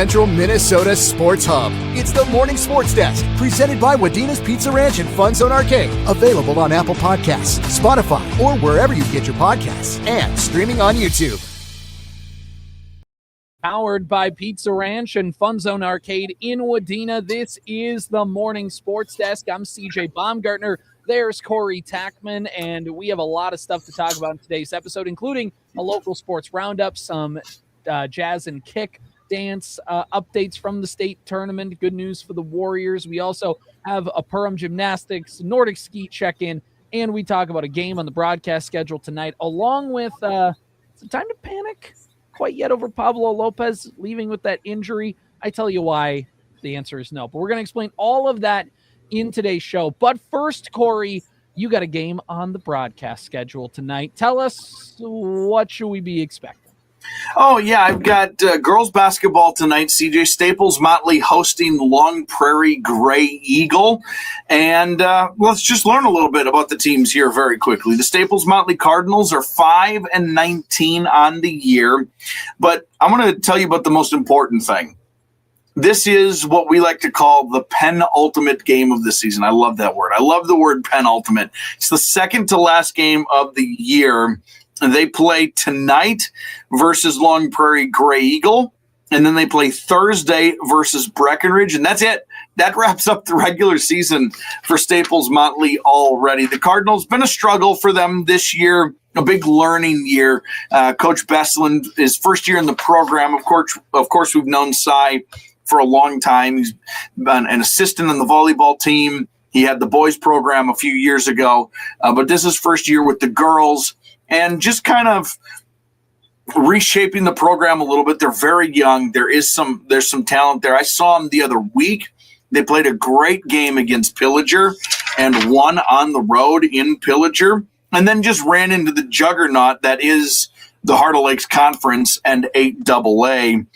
Central Minnesota Sports Hub. It's the Morning Sports Desk, presented by Wadena's Pizza Ranch and FunZone Arcade. Available on Apple Podcasts, Spotify, or wherever you get your podcasts, and streaming on YouTube. Powered by Pizza Ranch and FunZone Arcade in Wadena. This is the Morning Sports Desk. I'm CJ Baumgartner. There's Corey Tackman, and we have a lot of stuff to talk about in today's episode, including a local sports roundup, some jazz and kick dance updates from the state tournament. Good news for the Warriors. We also have a Perham Gymnastics Nordic ski check-in, and we talk about a game on the broadcast schedule tonight, along with is it time to panic quite yet over Pablo López leaving with that injury? I tell you why the answer is no, but we're going to explain all of that in today's show. But first, Corey, you got a game on the broadcast schedule tonight. Tell us, what should we be expecting? Oh, yeah, I've got girls basketball tonight. CJ, Staples-Motley hosting Long Prairie-Grey Eagle. And let's just learn a little bit about the teams here very quickly. The Staples-Motley Cardinals are 5-19 on the year. But I'm going to tell you about the most important thing. This is what we like to call the penultimate game of the season. I love that word. I love the word penultimate. It's the second to last game of the year. They play tonight versus Long Prairie-Grey Eagle, and then they play Thursday versus Breckenridge, and that's it. That wraps up the regular season for Staples-Motley already. The Cardinals, been a struggle for them this year, a big learning year. Coach Besselin, his first year in the program. Of course, we've known Cy for a long time. He's been an assistant on the volleyball team. He had the boys program a few years ago, but this is first year with the girls. And just kind of reshaping the program a little bit. They're very young. There's some talent there. I saw them the other week. They played a great game against Pillager and won on the road in Pillager, and then just ran into the juggernaut that is the Heart of Lakes Conference and 8AA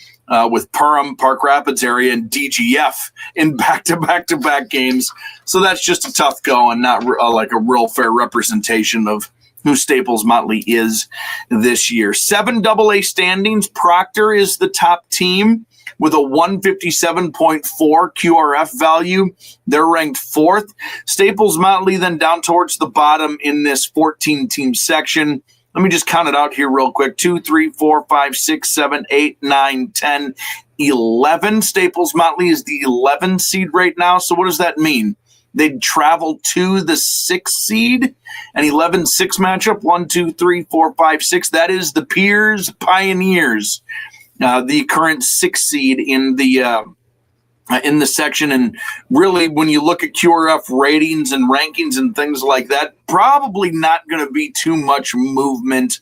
with Perham, Park Rapids area, and DGF in back-to-back games. So that's just a tough go and not like a real fair representation of who Staples-Motley is this year. 7AA standings. Proctor is the top team with a 157.4 QRF value. They're ranked fourth. Staples-Motley then down towards the bottom in this 14-team section. Let me just count it out here real quick. 2, 3, 4, 5, 6, 7, 8, 9, 10, 11. Staples-Motley is the 11 seed right now. So what does that mean? They'd travel to the 6th seed, an 11-6 matchup, 1, 2, 3, 4, 5, 6. That is the Piers Pioneers, the current 6th seed in the section. And really, when you look at QRF ratings and rankings and things like that, probably not going to be too much movement.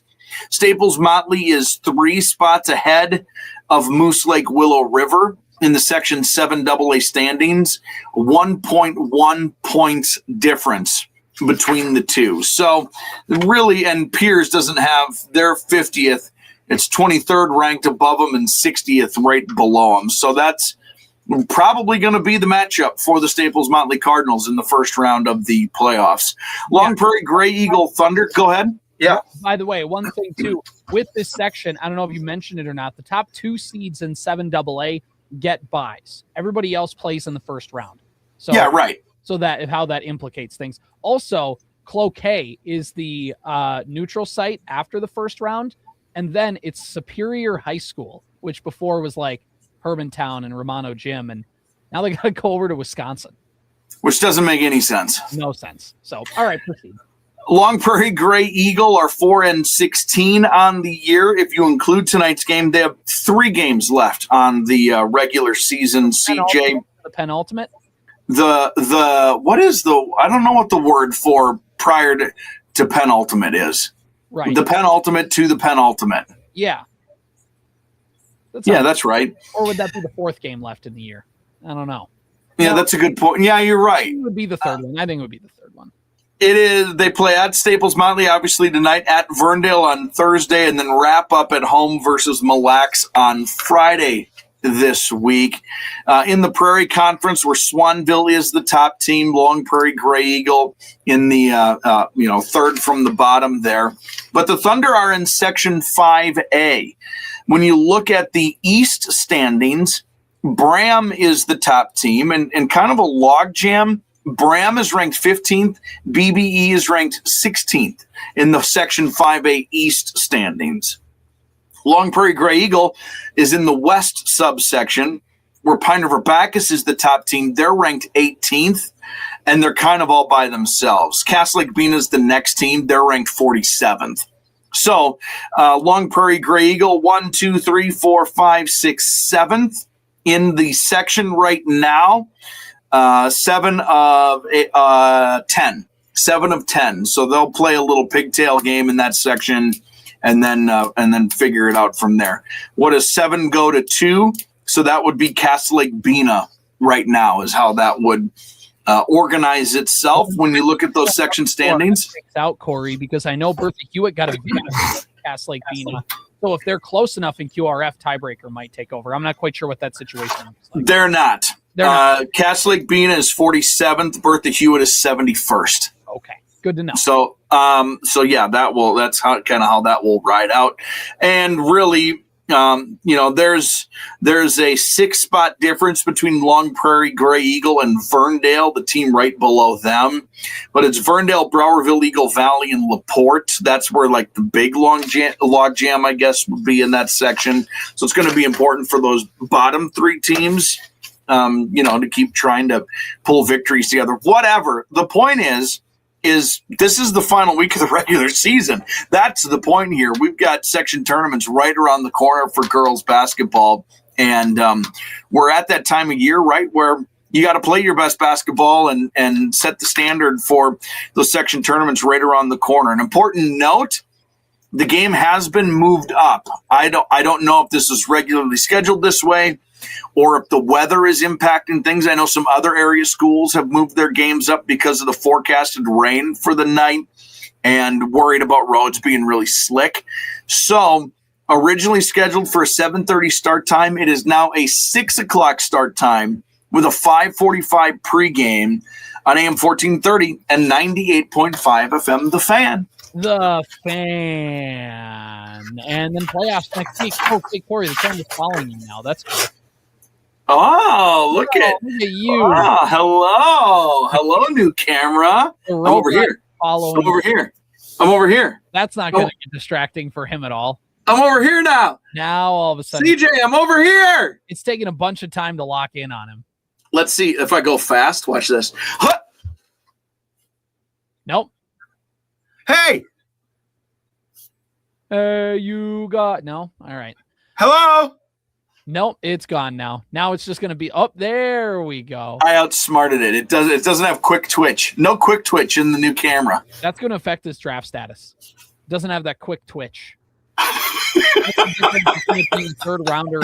Staples-Motley is 3 spots ahead of Moose Lake Willow River in the Section 7AA standings, 1.1 points difference between the two. So really, and Piers doesn't have their 50th. It's 23rd ranked above them and 60th right below them. So that's probably going to be the matchup for the Staples-Motley Cardinals in the first round of the playoffs. Long Prairie-Grey Eagle Thunder, go ahead. Yeah. By the way, one thing too, with this section, I don't know if you mentioned it or not, the top 2 seeds in 7AA get buys. Everybody else plays in the first round. So yeah, right. So that how that implicates things. Also, Cloquet is the neutral site after the first round, and then it's Superior High School, which before was like Hermantown and Romano Gym, and now they got to go over to Wisconsin, which doesn't make any sense. No sense. So, all right, proceed. Long Prairie-Grey Eagle are 4-16 on the year. If you include tonight's game, they have 3 games left on the regular season. CJ, the penultimate. The what is the? I don't know what the word for prior to penultimate is. Right. The penultimate to the penultimate. Yeah. That's right. Or would that be the 4th game left in the year? I don't know. Yeah, that's a good point. Yeah, you're right. It would be the 3rd one. I think it would be the 3rd one. It is. They play at Staples-Motley, obviously, tonight, at Verndale on Thursday, and then wrap up at home versus Mille Lacs on Friday this week. In the Prairie Conference, where Swanville is the top team, Long Prairie-Grey Eagle in the 3rd from the bottom there. But the Thunder are in Section 5A. When you look at the East standings, Bram is the top team, and kind of a logjam. Bram is ranked 15th. BBE is ranked 16th in the Section 5A East standings. Long Prairie-Grey Eagle is in the West subsection, where Pine River Bacchus is the top team. They're ranked 18th, and they're kind of all by themselves. Cass Lake Bena is the next team. They're ranked 47th. So Long Prairie-Grey Eagle, 1, 2, 3, 4, 5, 6, 7th in the section right now. 7 of 10. 7 of 10. So they'll play a little pigtail game in that section, and then figure it out from there. What does 7 go to 2? So that would be Cass Lake Bena right now is how that would organize itself when you look at those section standings. Out, Corey, because I know Bertha Hewitt got a Cass Lake Bena. So if they're close enough in QRF, tiebreaker might take over. I'm not quite sure what that situation is like. They're not. Cass Lake Bena is 47th. Bertha Hewitt is 71st. Okay, good to know. So yeah, that's how that will ride out. And really, there's a 6-spot difference between Long Prairie-Grey Eagle and Verndale, the team right below them. But it's Verndale, Browerville, Eagle Valley, and LaPorte. That's where like the big log jam, I guess, would be in that section. So it's going to be important for those bottom 3 teams, to keep trying to pull victories together. Whatever. The point is this is the final week of the regular season. That's the point here. We've got section tournaments right around the corner for girls basketball. And we're at that time of year, right, where you got to play your best basketball and set the standard for those section tournaments right around the corner. An important note, the game has been moved up. I don't know if this is regularly scheduled this way or if the weather is impacting things. I know some other area schools have moved their games up because of the forecasted rain for the night and worried about roads being really slick. So originally scheduled for a 7:30 start time, it is now a 6 o'clock start time with a 5:45 pregame on AM1430 and 98.5 FM The Fan. The Fan. And then playoffs next week. Oh, hey, Corey, the fan is following you now. That's cool. Oh, look at you. Oh, hello, new camera. I'm over here. I'm over here. That's not going to get distracting for him at all. I'm over here now. Now, all of a sudden. CJ, I'm over here. It's taking a bunch of time to lock in on him. Let's see if I go fast. Watch this. Huh. Nope. Hey. You got... No. All right. Hello. Nope, it's gone now. Now it's just going to be up. There we go. I outsmarted it. It doesn't have quick twitch. No quick twitch in the new camera. That's going to affect his draft status. Doesn't have that quick twitch. Third rounder.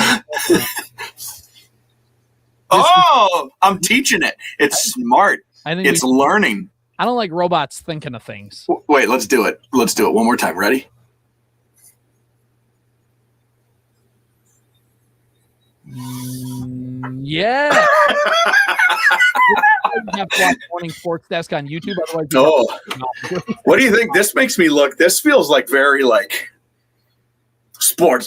I'm teaching it. It's smart. I think it's learning. I don't like robots thinking of things. Wait, let's do it. Let's do it one more time. Ready? Yeah. You have to watch Morning Sports Desk on YouTube. Otherwise, what do you think this makes me look? This feels like very like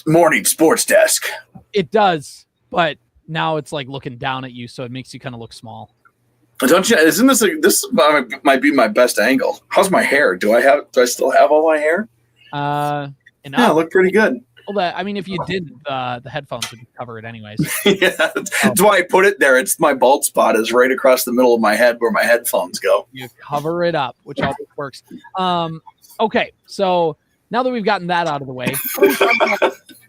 morning sports desk. It does, but now it's like looking down at you, so it makes you kind of look small. Don't you? Isn't this might be my best angle? How's my hair? Do I still have all my hair? Yeah, I look pretty good. Well, I mean, if you did, the headphones would cover it anyways. Yeah, that's why I put it there. It's my bald spot is right across the middle of my head where my headphones go. You cover it up, which always works. Okay, so now that we've gotten that out of the way, why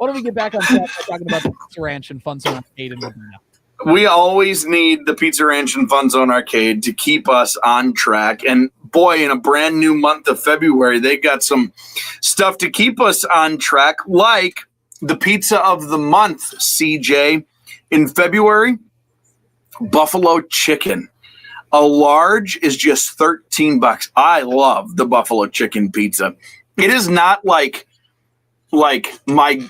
don't we get back on track by talking about the Pizza Ranch and FunZone Arcade in Wadena? We always need the Pizza Ranch and FunZone Arcade to keep us on track. And boy, in a brand new month of February, they got some stuff to keep us on track, like the pizza of the month, CJ. In February, buffalo chicken. A large is just $13. I love the buffalo chicken pizza. It is not like I'm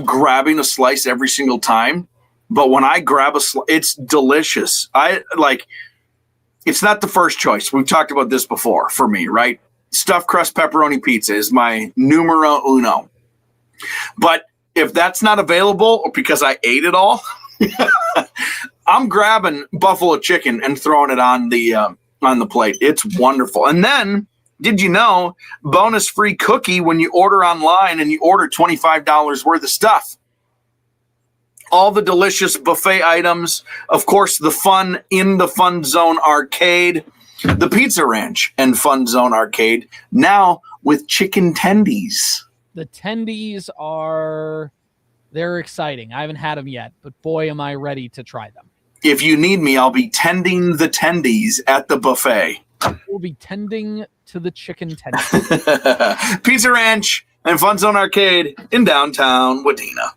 grabbing a slice every single time. But when I grab it's delicious. It's not the first choice. We've talked about this before for me, right? Stuffed crust pepperoni pizza is my numero uno. But if that's not available or because I ate it all, I'm grabbing buffalo chicken and throwing it on the plate. It's wonderful. And then, did you know, bonus free cookie when you order online and you order $25 worth of stuff. All the delicious buffet items, of course, the fun in the FunZone arcade, the Pizza Ranch and FunZone arcade, now with chicken tendies. The tendies they're exciting. I haven't had them yet, but boy, am I ready to try them. If you need me, I'll be tending the tendies at the buffet. We'll be tending to the chicken tendies. Pizza Ranch and FunZone arcade in downtown Wadena.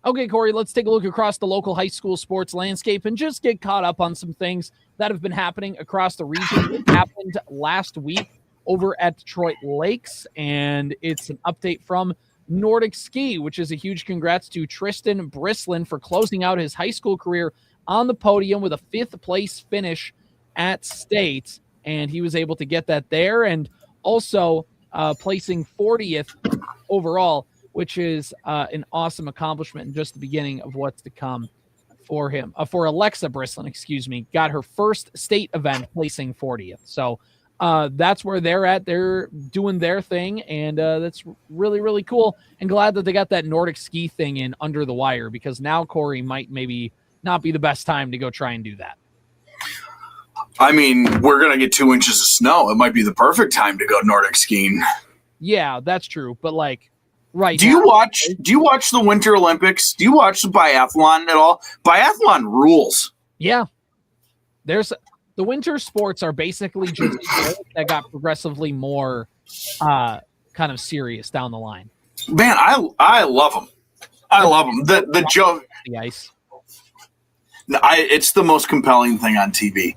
Okay, Corey, let's take a look across the local high school sports landscape and just get caught up on some things that have been happening across the region. It happened last week over at Detroit Lakes, and it's an update from Nordic Ski, which is a huge congrats to Tristan Brislin for closing out his high school career on the podium with a 5th place finish at state, and he was able to get that there, and also placing 40th overall, which is an awesome accomplishment and just the beginning of what's to come for him. For Alexa Brislin, got her first state event placing 40th. So that's where they're at. They're doing their thing, and that's really, really cool. And glad that they got that Nordic Ski thing in under the wire, because now Corey might maybe not be the best time to go try and do that. I mean, we're going to get 2 inches of snow. It might be the perfect time to go Nordic skiing. Yeah, that's true. But right. Do you watch the Winter Olympics? Do you watch the biathlon at all? Biathlon rules. Yeah. The winter sports are basically just that got progressively more kind of serious down the line. Man, I love them. I love them. The joke. The ice. It's the most compelling thing on TV.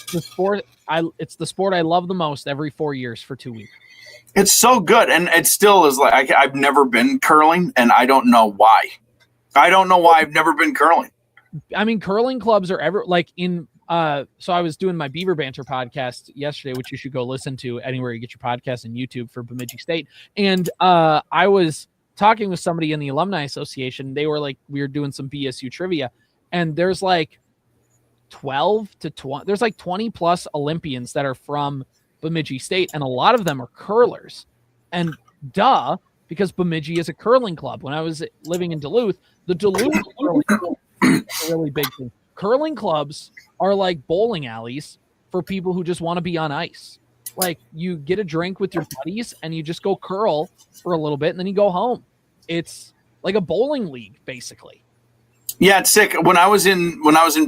It's the sport I love the most every 4 years for 2 weeks. It's so good, and it still is like I've never been curling, and I don't know why. I've never been curling. I mean, curling clubs are ever so I was doing my Beaver Banter podcast yesterday, which you should go listen to anywhere you get your podcast and YouTube for Bemidji State. And I was talking with somebody in the Alumni Association. They were we were doing some BSU trivia, and there's 12 to 20. There's 20 plus Olympians that are from Bemidji State, and a lot of them are curlers. And because Bemidji is a curling club. When I was living in Duluth, the Duluth curling club is a really big thing. Curling clubs are like bowling alleys for people who just want to be on ice. You get a drink with your buddies and you just go curl for a little bit and then you go home. It's like a bowling league, basically. Yeah, it's sick. When I was in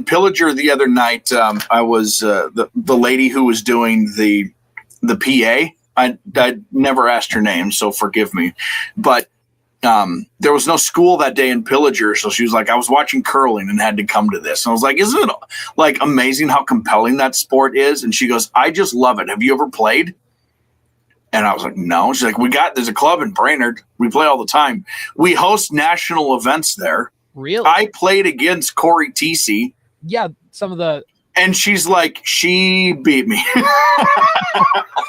Pillager the other night, I was the lady who was doing the PA. I never asked her name, so forgive me. But there was no school that day in Pillager, so she was like, I was watching curling and had to come to this. And I was like, isn't it amazing how compelling that sport is? And she goes, I just love it. Have you ever played? And I was like, no. She's like, there's a club in Brainerd. We play all the time. We host national events there. Really? I played against Corey TC. Yeah, some of the... And she's like, she beat me.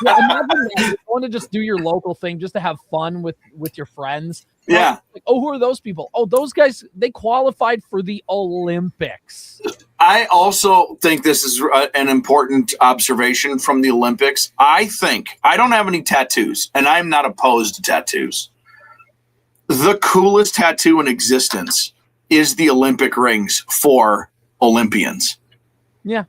Yeah, imagine that. You want to just do your local thing just to have fun with your friends. Yeah. Who are those people? Oh, those guys, they qualified for the Olympics. I also think this is an important observation from the Olympics. I don't have any tattoos, and I'm not opposed to tattoos. The coolest tattoo in existence is the Olympic rings for Olympians. Yeah.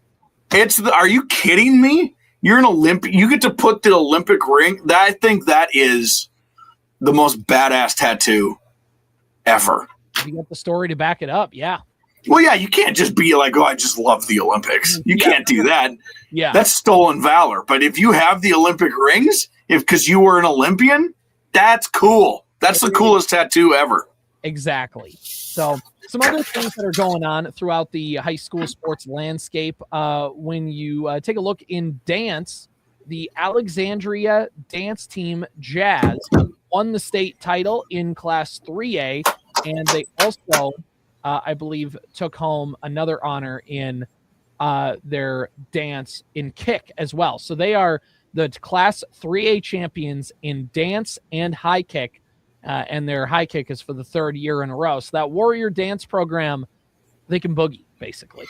Are you kidding me? You're an Olympic. You get to put the Olympic ring. I think that is the most badass tattoo ever. You got the story to back it up. Yeah. Well, yeah, you can't just be like, oh, I just love the Olympics. You can't do that. Yeah. That's stolen valor. But if you have the Olympic rings, because you were an Olympian, that's cool. That's the coolest tattoo ever. Exactly. So some other things that are going on throughout the high school sports landscape. When you take a look in dance, the Alexandria dance team Jazz won the state title in Class 3A, and they also, I believe, took home another honor in their dance in kick as well. So they are the Class 3A champions in dance and high kick and their high kick is for the 3rd year in a row. So that Warrior dance program, they can boogie, basically.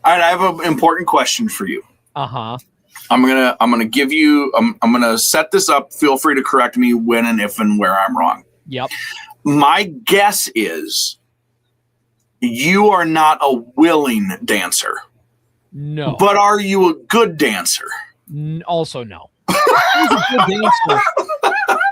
All right, I have an important question for you. Uh-huh. I'm gonna set this up. Feel free to correct me when and if and where I'm wrong. Yep. My guess is you are not a willing dancer. No. But are you a good dancer? Also, no. If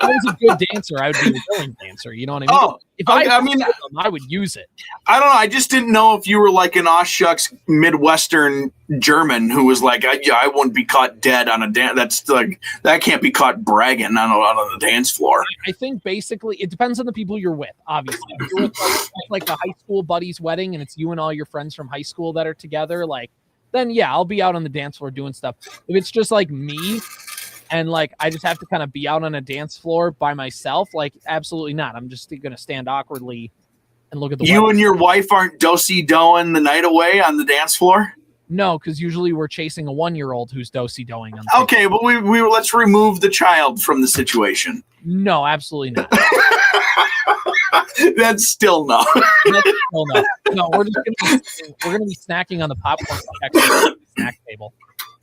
I was a good dancer, I would be a willing dancer. You know what I mean? Oh, if I would use it. I don't know. I just didn't know if you were like an aw shucks Midwestern German who was like, I wouldn't be caught dead on a dance. That's like, that can't be caught bragging on the dance floor. I think basically it depends on the people you're with, obviously. If you're with like a high school buddy's wedding and it's you and all your friends from high school that are together, like, then yeah, I'll be out on the dance floor doing stuff. If it's just like me, and like I just have to kind of be out on a dance floor by myself, like absolutely not. I'm just going to stand awkwardly and look at the. You and your wife aren't do-si-doing the night away on the dance floor? No, because usually we're chasing a 1-year-old who's do-si-doing. Okay, but we let's remove the child from the situation. No, absolutely not. That's still no. No, we're gonna be snacking on the popcorn snack table.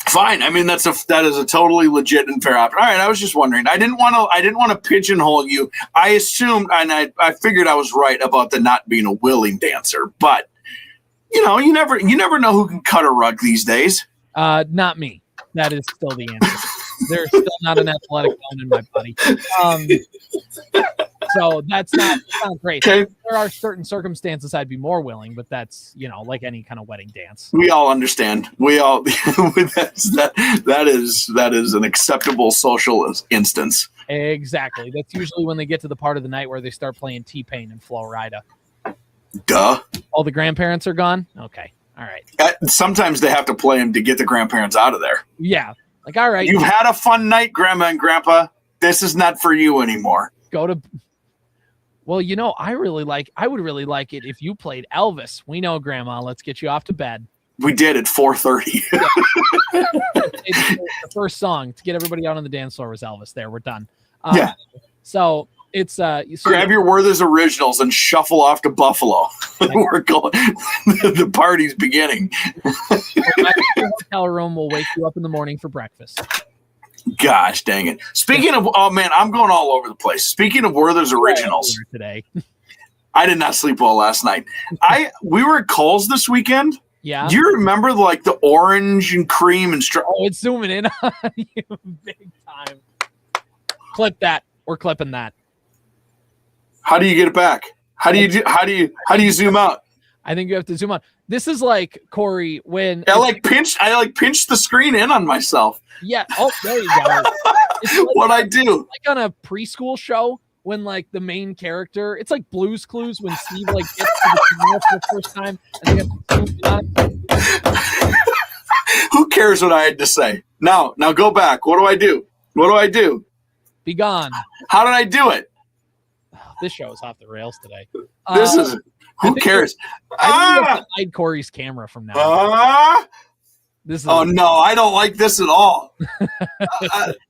Fine. I mean, that is a totally legit and fair option. All right. I was just wondering. I didn't want to pigeonhole you. I assumed, and I figured I was right about the not being a willing dancer. But you know, you never know who can cut a rug these days. Not me. That is still the answer. There's still not an athletic bone in my body. So that's not great. Okay. There are certain circumstances I'd be more willing, but that's, you know, like any kind of wedding dance. We all understand. We all that is an acceptable social instance. Exactly. That's usually when they get to the part of the night where they start playing T-Pain and Flo Rida. Duh. All the grandparents are gone? Okay. All right. Sometimes they have to play them to get the grandparents out of there. Yeah. Like, all right. You've had a fun night, Grandma and Grandpa. This is not for you anymore. Go to... Well, you know, I would really like it if you played Elvis. We know, Grandma. Let's get you off to bed. We did at 4:30. The first song to get everybody out on the dance floor was Elvis. There, we're done. Yeah. So it's grab your Werther's originals and shuffle off to Buffalo. We're going. The party's beginning. My hotel room will wake you up in the morning for breakfast. Gosh dang it. Speaking of, oh man, I'm going all over the place. Speaking of Werther's originals today. I did not sleep well last night. We were at Kohl's this weekend. Yeah. Do you remember like the orange and cream and Oh, it's zooming in on you big time. Clip that. We're clipping that. How do you get it back? How do you zoom out? I think you have to zoom out. This is like, Corey, when I pinched the screen in on myself. Yeah. Oh, there you go. It's like, what I do. Like on a preschool show when like the main character, it's like Blue's Clues when Steve like gets to the camera for the first time and they have to zoom in on. Who cares what I had to say? Now go back. What do I do? What do I do? Be gone. How did I do it? This show is off the rails today. Who cares? I think you have to hide Corey's camera from now on. No, I don't like this at all.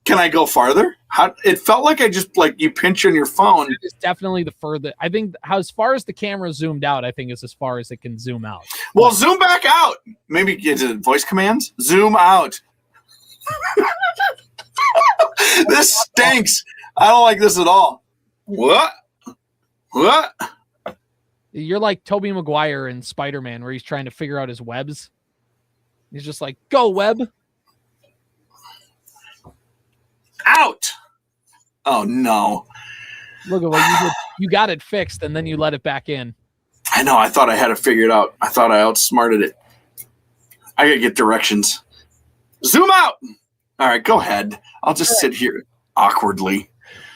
Can I go farther? It felt like I just like you pinch on your phone. It's definitely the further. I think as far as the camera zoomed out, I think is as far as it can zoom out. Well, zoom back out. Maybe get voice commands. Zoom out. This stinks. I don't like this at all. What? You're like Tobey Maguire in Spider-Man where he's trying to figure out his webs. He's just like, go web. Out. Oh, no. Look at what you did. You got it fixed, and then you let it back in. I know. I thought I had it figured out. I thought I outsmarted it. I got to get directions. Zoom out. All right, go ahead. I'll just sit here awkwardly.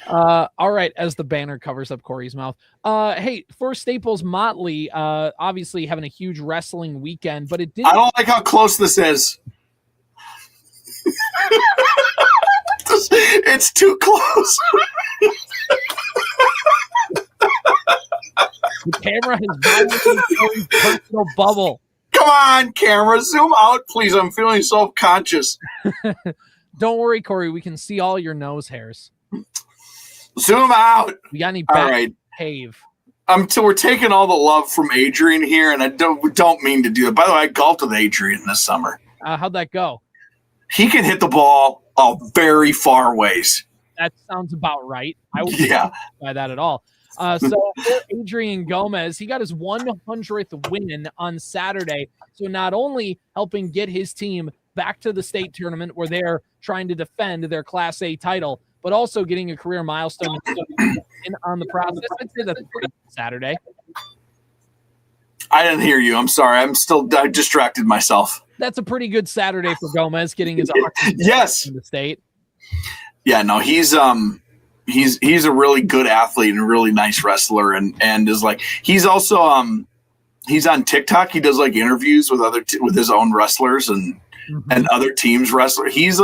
All right, as the banner covers up Corey's mouth. Hey, for Staples-Motley, obviously having a huge wrestling weekend, but it didn't. I don't like how close this is. It's too close. The camera has violated Corey's personal bubble. Come on, camera, zoom out, please. I'm feeling self-conscious. Don't worry, Corey. We can see all your nose hairs. Zoom out. We got any All back right. cave? So we're taking all the love from Adrian here, and I don't mean to do it. By the way, I golfed with Adrian this summer. How'd that go? He can hit the ball a very far ways. That sounds about right. I wouldn't by that at all. So for Adrian Gomez, he got his 100th win on Saturday. So not only helping get his team back to the state tournament where they're trying to defend their Class A title, but also getting a career milestone on the process. I'd say that's a pretty good Saturday. I didn't hear you. I'm sorry. I distracted myself. That's a pretty good Saturday for Gomez, getting his yes in the state. Yeah, no, he's a really good athlete and a really nice wrestler, and is like he's also he's on TikTok. He does like interviews with with his own wrestlers and other teams wrestler. He's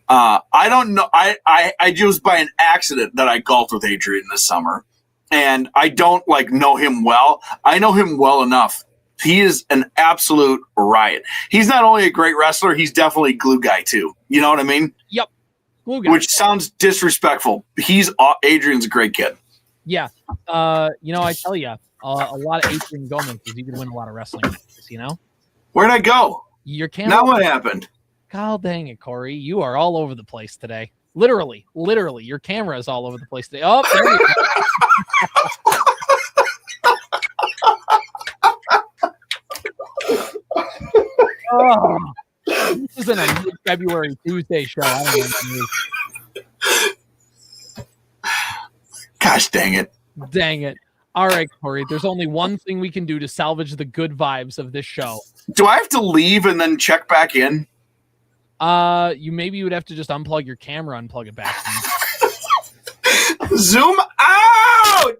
I don't know. I just by an accident that I golfed with Adrian this summer, and I don't like know him well. I know him well enough. He is an absolute riot. He's not only a great wrestler, he's definitely a glue guy too. You know what I mean? Yep. Glue guy. Which sounds disrespectful. Adrian's a great kid. Yeah. I tell you, a lot of Adrian Gomez because he could win a lot of wrestling matches, you know? Where'd I go? Your camera. Now what happened? God dang it, Corey. You are all over the place today. Literally. Your camera is all over the place today. Oh, there you go. Oh, this isn't a February Tuesday show. I don't know. Gosh dang it. Dang it. All right, Corey, there's only one thing we can do to salvage the good vibes of this show. Do I have to leave and then check back in? You would have to just unplug your camera and plug it back in. Zoom out!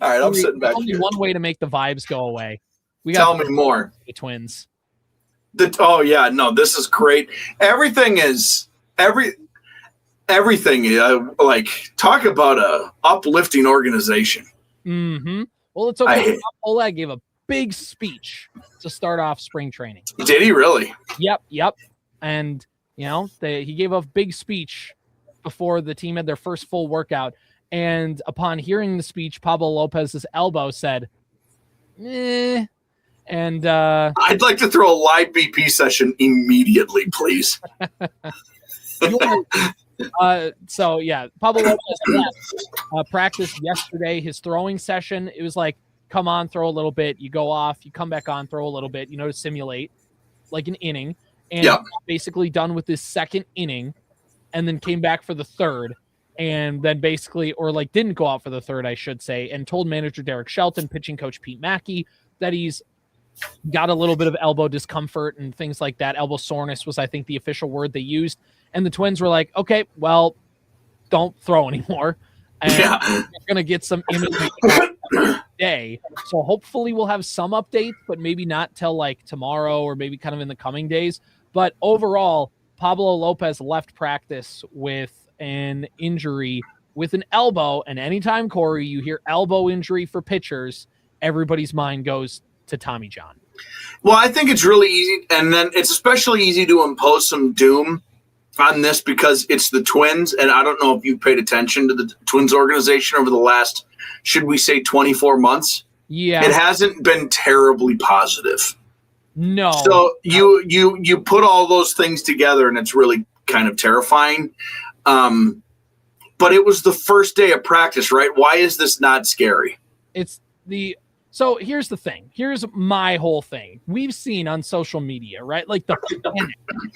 All right, I'm sitting back only here. One way to make the vibes go away. Tell me more. The Twins. This is great. Everything. Like, talk about a uplifting organization. Mm-hmm. Well, it's okay. Oleg gave a big speech to start off spring training. Did he really? Yep. And he gave a big speech before the team had their first full workout. And upon hearing the speech, Pablo López's elbow said, "Eh." And I'd like to throw a live BP session immediately, please. So yeah, Pablo López practiced yesterday. His throwing session, it was like, come on, throw a little bit. You go off, you come back on, throw a little bit. To simulate like an inning. And basically done with this second inning, and then came back for the third, and then didn't go out for the third, I should say, and told manager Derek Shelton, pitching coach Pete Mackey, that he's got a little bit of elbow discomfort and things like that. Elbow soreness was, I think, the official word they used. And the Twins were like, okay, well, don't throw anymore. And we're going to get some imaging today. So hopefully we'll have some updates, but maybe not till like tomorrow or maybe kind of in the coming days. But overall, Pablo López left practice with an injury with an elbow. And anytime, Corey, you hear elbow injury for pitchers, everybody's mind goes to Tommy John. Well, I think it's really easy, and then it's especially easy to impose some doom on this because it's the Twins, and I don't know if you've paid attention to the Twins organization over the last, should we say, 24 months? Yeah. It hasn't been terribly positive. No. So you put all those things together, and it's really kind of terrifying. But it was the first day of practice, right? Why is this not scary? So here's the thing. Here's my whole thing. We've seen on social media, right? Like the panic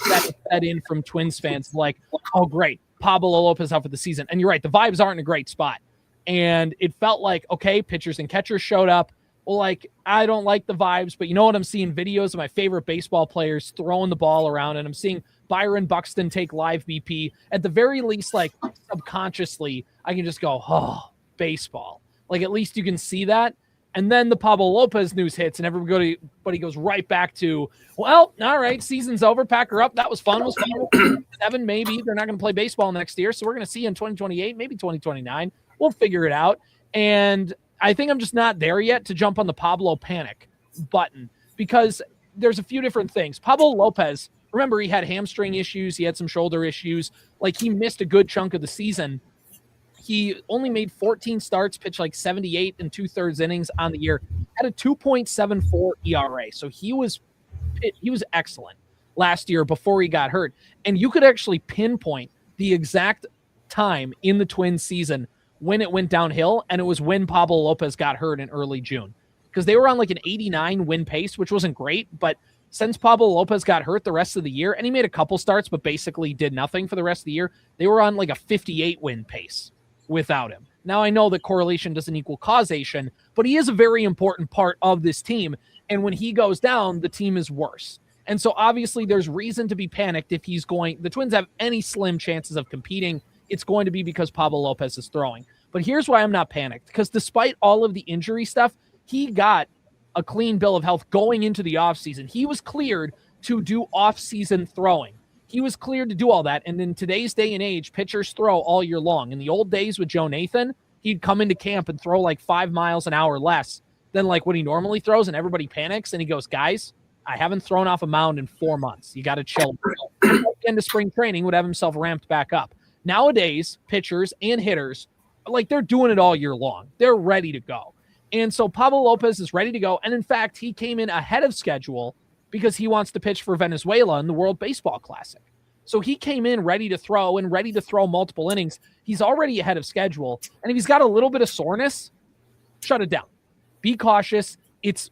that set in from Twins fans, like, oh, great, Pablo López out for the season. And you're right, the vibes aren't in a great spot. And it felt like, okay, pitchers and catchers showed up. Well, like, I don't like the vibes, but you know what? I'm seeing videos of my favorite baseball players throwing the ball around, and I'm seeing Byron Buxton take live BP. At the very least, like, subconsciously, I can just go, oh, baseball. Like, at least you can see that. And then the Pablo López news hits, and everybody goes right back to, well, all right, season's over, pack her up. That was fun. It was fun. 7, maybe. They're not going to play baseball next year, so we're going to see you in 2028, maybe 2029. We'll figure it out. And I think I'm just not there yet to jump on the Pablo panic button because there's a few different things. Pablo López remember, he had hamstring issues. He had some shoulder issues. Like, he missed a good chunk of the season. He only made 14 starts, pitched like 78 and 2/3 innings on the year, had a 2.74 ERA. So he was excellent last year before he got hurt. And you could actually pinpoint the exact time in the Twins season when it went downhill, and it was when Pablo López got hurt in early June. Because they were on like an 89 win pace, which wasn't great, but since Pablo López got hurt the rest of the year, and he made a couple starts, but basically did nothing for the rest of the year, they were on like a 58 win pace without him. Now, I know that correlation doesn't equal causation, but he is a very important part of this team. And when he goes down, the team is worse. And so obviously there's reason to be panicked if the Twins have any slim chances of competing. It's going to be because Pablo López is throwing. But here's why I'm not panicked, because despite all of the injury stuff, he got a clean bill of health going into the offseason. He was cleared to do off-season throwing. He was cleared to do all that. And in today's day and age, pitchers throw all year long. In the old days with Joe Nathan, he'd come into camp and throw like 5 miles an hour less than like what he normally throws, and everybody panics. And he goes, guys, I haven't thrown off a mound in 4 months. You got to chill. Into spring training would have himself ramped back up. Nowadays, pitchers and hitters, like, they're doing it all year long. They're ready to go. And so Pablo López is ready to go. And in fact, he came in ahead of schedule because he wants to pitch for Venezuela in the World Baseball Classic. So he came in ready to throw multiple innings. He's already ahead of schedule. And if he's got a little bit of soreness, shut it down. Be cautious. It's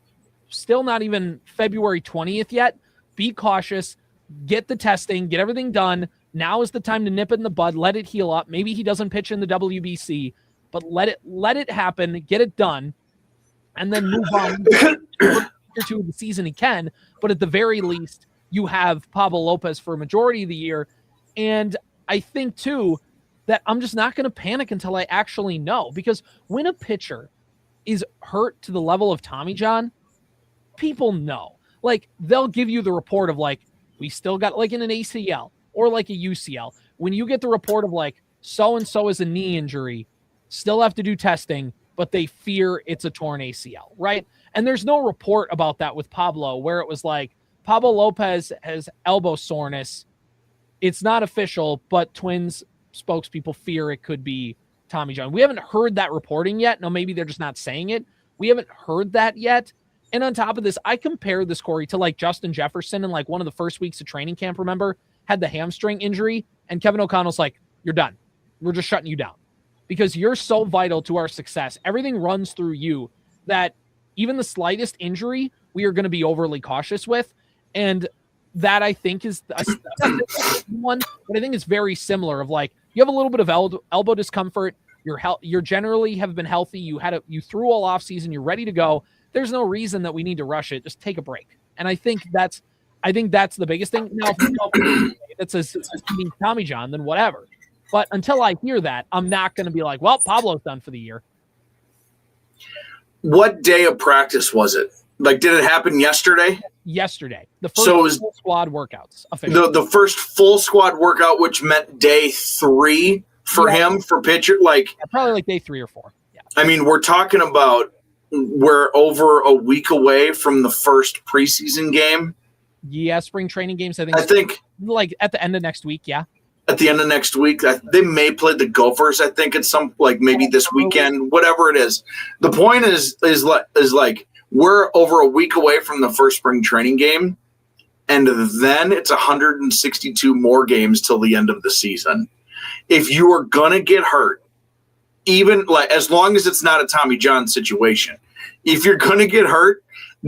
still not even February 20th yet. Be cautious. Get the testing. Get everything done. Now is the time to nip it in the bud. Let it heal up. Maybe he doesn't pitch in the WBC, but let it happen. Get it done. And then move on. Or two of the season he can, but at the very least, you have Pablo López for a majority of the year. And I think, too, that I'm just not going to panic until I actually know. Because when a pitcher is hurt to the level of Tommy John, people know. Like, they'll give you the report of, like, we still got, like, in an ACL or, like, a UCL. When you get the report of, like, so-and-so is a knee injury, still have to do testing, but they fear it's a torn ACL, right? And there's no report about that with Pablo, where it was like, Pablo López has elbow soreness. It's not official, but Twins spokespeople fear it could be Tommy John. We haven't heard that reporting yet. No, maybe they're just not saying it. We haven't heard that yet. And on top of this, I compared this, Corey, to like Justin Jefferson in like one of the first weeks of training camp, remember? Had the hamstring injury, and Kevin O'Connell's like, you're done. We're just shutting you down. Because you're so vital to our success. Everything runs through you that even the slightest injury, we are going to be overly cautious with. And that, I think, is one. But I think it's very similar of like, you have a little bit of elbow discomfort. You're generally have been healthy. You threw all off season. You're ready to go. There's no reason that we need to rush it. Just take a break. And I think that's the biggest thing. Now, if that says Tommy John, then whatever. But until I hear that, I'm not going to be like, well, Pablo's done for the year. What day of practice was it? Like, did it happen yesterday? Yesterday. The first full squad workouts. The first full squad workout, which meant day 3 for him, for pitcher? Like, probably like day 3 or 4. Yeah. I mean, we're talking about we're over a week away from the first preseason game. Yeah, spring training games, I think like at the end of next week, yeah. At the end of next week, they may play the Gophers, I think, at some, like, maybe this weekend, whatever it is. The point is like, we're over a week away from the first spring training game, and then it's 162 more games till the end of the season. If you are going to get hurt, even like, as long as it's not a Tommy John situation, if you're going to get hurt,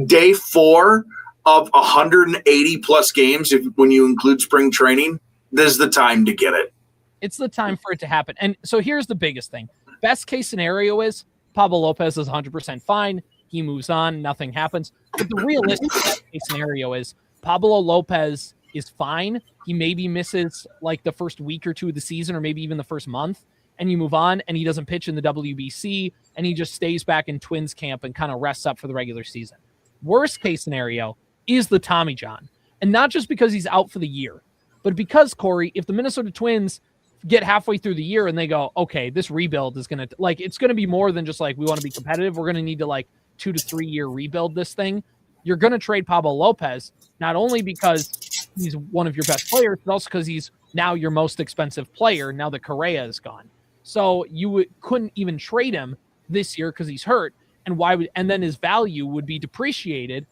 day 4 of 180 plus games, when you include spring training, this is the time to get it. It's the time for it to happen. And so here's the biggest thing. Best case scenario is Pablo López is 100% fine. He moves on. Nothing happens. But the realistic best case scenario is Pablo López is fine. He maybe misses like the first week or 2 of the season, or maybe even the first month, and you move on, and he doesn't pitch in the WBC, and he just stays back in Twins camp and kind of rests up for the regular season. Worst case scenario is the Tommy John. And not just because he's out for the year, but because, Corey, if the Minnesota Twins get halfway through the year and they go, okay, this rebuild is going to, like, it's going to be more than just like, we want to be competitive. We're going to need to like 2 to 3 year rebuild this thing. You're going to trade Pablo López, not only because he's one of your best players, but also because he's now your most expensive player now that Correa is gone. So you couldn't even trade him this year because he's hurt. And then his value would be depreciated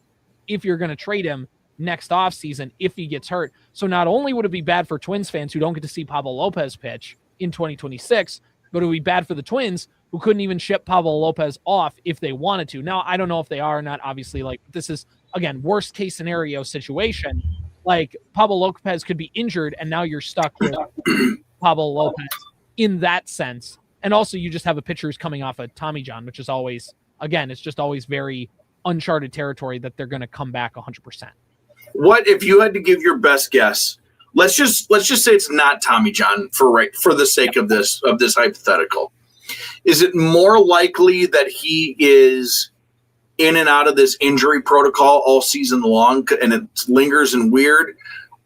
if you're going to trade him next offseason if he gets hurt. So not only would it be bad for Twins fans who don't get to see Pablo López pitch in 2026, but it would be bad for the Twins who couldn't even ship Pablo López off if they wanted to. Now, I don't know if they are or not. Obviously, like, this is, again, worst case scenario situation. Like, Pablo López could be injured, and now you're stuck with Pablo López in that sense. And also, you just have a pitcher who's coming off a Tommy John, which is always, again, it's just always very uncharted territory that they're going to come back 100%. What if you had to give your best guess? Let's just say it's not Tommy John for the sake of this hypothetical. Is it more likely that he is in and out of this injury protocol all season long and it lingers and weird,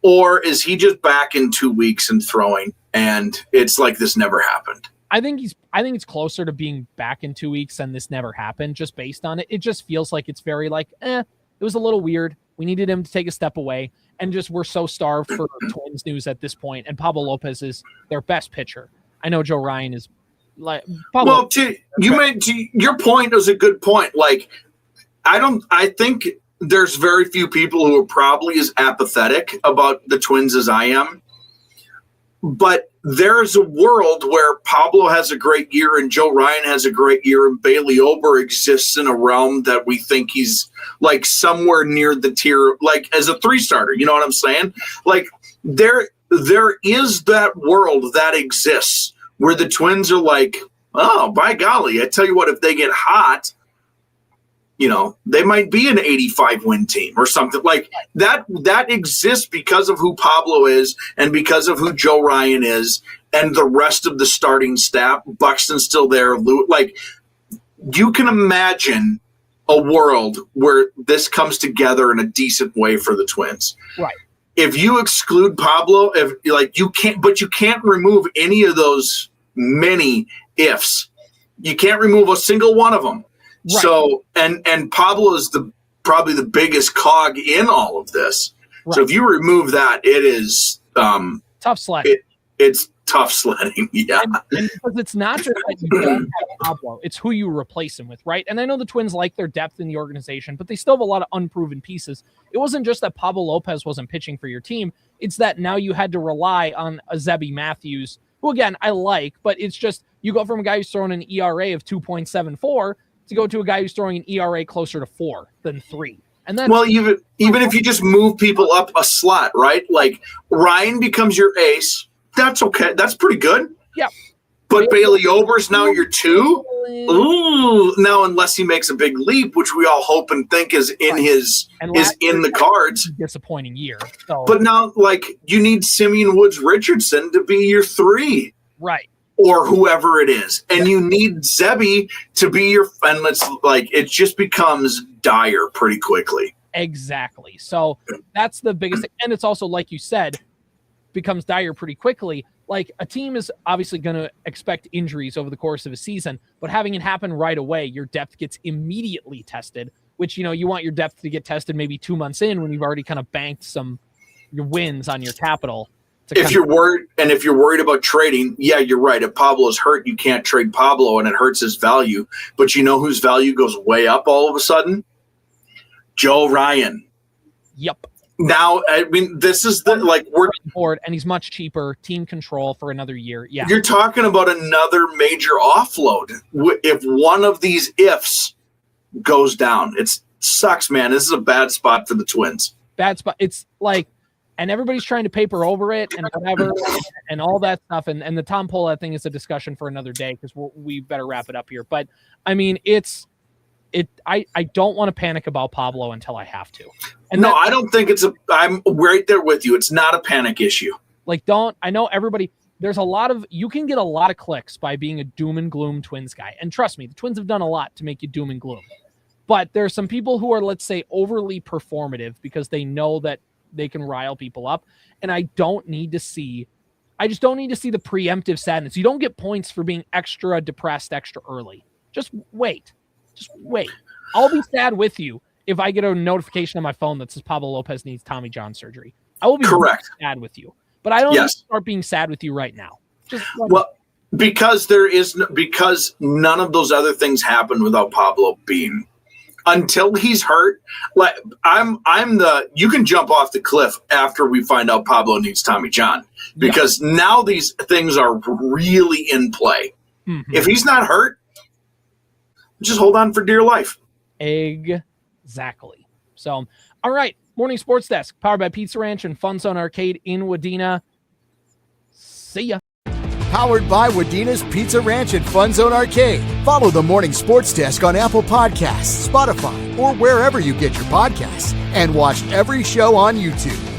or is he just back in 2 weeks and throwing and it's like this never happened? I think it's closer to being back in 2 weeks and this never happened just based on it. It just feels like it's very like, it was a little weird. We needed him to take a step away, and just we're so starved for Twins news at this point. And Pablo López is their best pitcher. I know Joe Ryan is like Pablo. Well, your point is a good point. Like, I think there's very few people who are probably as apathetic about the Twins as I am. But there's a world where Pablo has a great year and Joe Ryan has a great year and Bailey Ober exists in a realm that we think he's like somewhere near the tier, like as a 3-starter. You know what I'm saying? Like there is that world that exists where the Twins are like, oh, by golly, I tell you what, if they get hot, you know, they might be an 85-win team or something like that. That exists because of who Pablo is and because of who Joe Ryan is and the rest of the starting staff. Buxton's still there. Like, you can imagine a world where this comes together in a decent way for the Twins. Right. If you exclude Pablo, you can't remove any of those many ifs. You can't remove a single one of them. Right. So, and Pablo is probably the biggest cog in all of this. Right. So if you remove that, it is tough sledding. It's tough sledding. Yeah. And because it's not just that you don't have Pablo, it's who you replace him with, right? And I know the Twins like their depth in the organization, but they still have a lot of unproven pieces. It wasn't just that Pablo López wasn't pitching for your team. It's that now you had to rely on a Zebby Matthews, who again, I like, but it's just, you go from a guy who's throwing an ERA of 2.74 to go to a guy who's throwing an ERA closer to 4 than 3. And then, well, even if you just move people up a slot, right? Like Ryan becomes your ace. That's okay. That's pretty good. Yeah. But Bailey Ober's now your 2. Ooh, now unless he makes a big leap, which we all hope and think is in the cards. Disappointing year. So. But now, like, you need Simeon Woods Richardson to be your 3. Right. Or whoever it is. And you need Zebby to be your, and it just becomes dire pretty quickly. Exactly. So that's the biggest thing. And it's also, like you said, becomes dire pretty quickly. Like, a team is obviously going to expect injuries over the course of a season, but having it happen right away, your depth gets immediately tested, which, you know, you want your depth to get tested maybe 2 months in when you've already kind of banked your wins on your capital. If you're worried about trading, yeah, you're right. If Pablo's hurt, you can't trade Pablo and it hurts his value. But you know whose value goes way up all of a sudden? Joe Ryan. Yep. Now, I mean, this is we're board, and he's much cheaper. Team control for another year. Yeah. You're talking about another major offload. If one of these ifs goes down, it sucks, man. This is a bad spot for the Twins. Bad spot. It's like, and everybody's trying to paper over it and whatever and all that stuff. And the Tom Pola thing is a discussion for another day because we better wrap it up here. But I mean, I don't want to panic about Pablo until I have to. And no, I don't think I'm right there with you. It's not a panic issue. Like, I know everybody, you can get a lot of clicks by being a doom and gloom Twins guy. And trust me, the Twins have done a lot to make you doom and gloom. But there are some people who are, let's say, overly performative because they know that they can rile people up. And I just don't need to see the preemptive sadness. You don't get points for being extra depressed, extra early. Just wait. I'll be sad with you if I get a notification on my phone that says Pablo López needs Tommy John surgery. I will be correct sad with you, but I don't need to start being sad with you right now. Because because none of those other things happen without Pablo being. Until he's hurt, like you can jump off the cliff after we find out Pablo needs Tommy John, because now these things are really in play. Mm-hmm. If he's not hurt, just hold on for dear life. Exactly. So, all right, Morning Sports Desk, powered by Pizza Ranch and FunZone Arcade in Wadena. See ya. Powered by Wadena's Pizza Ranch and FunZone Arcade. Follow the Morning Sports Desk on Apple Podcasts, Spotify, or wherever you get your podcasts. And watch every show on YouTube.